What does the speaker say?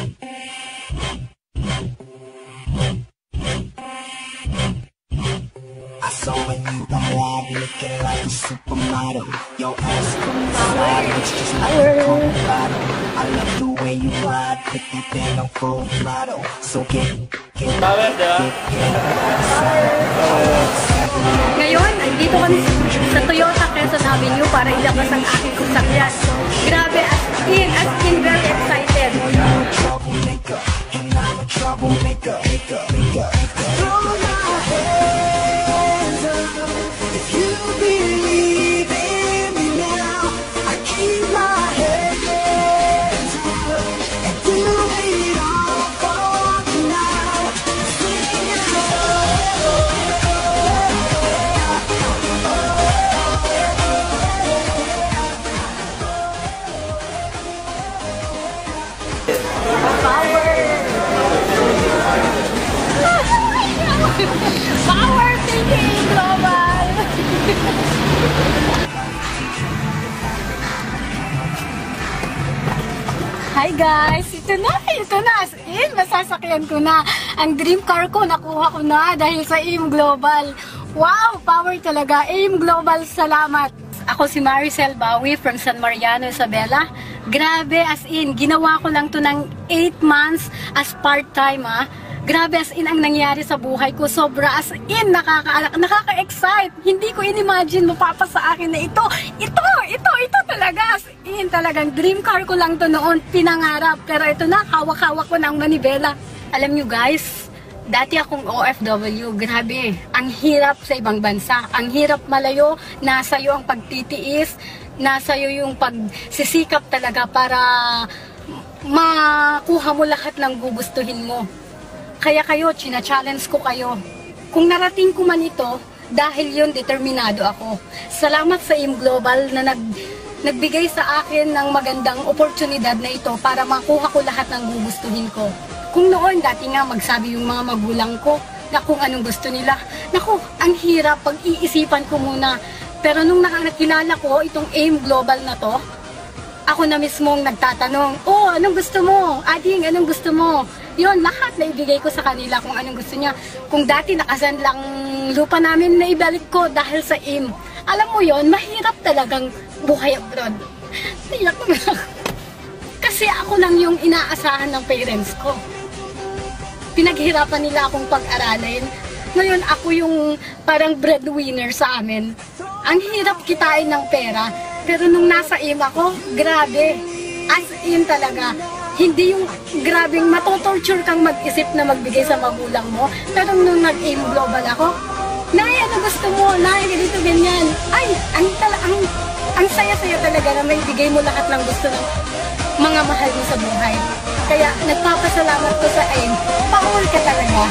I saw when you come alive, looking like a supermodel. Your ass from the side looks just like a Colorado. I love the way you ride, put that thing on full throttle. So get Ngayon, andito kami sa Toyota Quezon Avenue para ilabas ang aking sasakyan. Grabe, as in very excited. Power thinking global. Hi guys, ito na, as in, masasakyan ko na. Ang dream car ko, nakuha ko na dahil sa AIM Global. Wow, power talaga. AIM Global, salamat. Ako si Maricel Bawi from San Mariano, Isabela. Grabe, as in, ginawa ko lang to ng 8 months as part-time ha. Grabe, as in ang nangyari sa buhay ko. Sobra, as in, nakaka-excite. Hindi ko in-imagine mapapasa akin na ito talaga. As in, talagang dream car ko lang to noon, pinangarap. Pero ito na, hawak-hawak ko ng manibela. Alam nyo guys, dati akong OFW, grabe. Ang hirap sa ibang bansa. Ang hirap malayo, nasa iyo ang pagtitiis, nasa iyo yung pagsisikap talaga para makuha mo lahat ng gugustuhin mo. Kaya kayo, china-challenge ko kayo. Kung narating ko man ito, dahil yun, determinado ako. Salamat sa AIM Global na nagbigay sa akin ng magandang oportunidad na ito para makuha ko lahat ng gugustuhin ko. Kung noon, dati nga magsabi yung mga magulang ko na kung anong gusto nila. Naku, ang hirap, pag-iisipan ko muna. Pero nung nakilala ko itong AIM Global na to, ako na mismong nagtatanong, oh, anong gusto mo? Ading, anong gusto mo? Yun, lahat na ibigay ko sa kanila kung anong gusto niya. Kung dati nakasan lang lupa namin na ibalik ko dahil sa AIM. Alam mo yon, mahirap talagang buhay abroad. Naiyak ko na. Kasi ako lang yung inaasahan ng parents ko. Pinaghirapan nila akong pag-aralin. Ngayon ako yung parang breadwinner sa amin. Ang hirap kitain ng pera. Pero nung nasa AIM ako, grabe. As in talaga. Hindi yung grabing matotorture kang mag-isip na magbigay sa magulang mo. Pero nung nag-AIM Global ako, Nay, ano gusto mo? Nay, ganito, ganyan. Ay, ang saya-saya talaga na may bigay mo lahat ng gusto ng mga mahal mo sa buhay. Kaya nagpapasalamat ko sa AIM. Power ka talaga.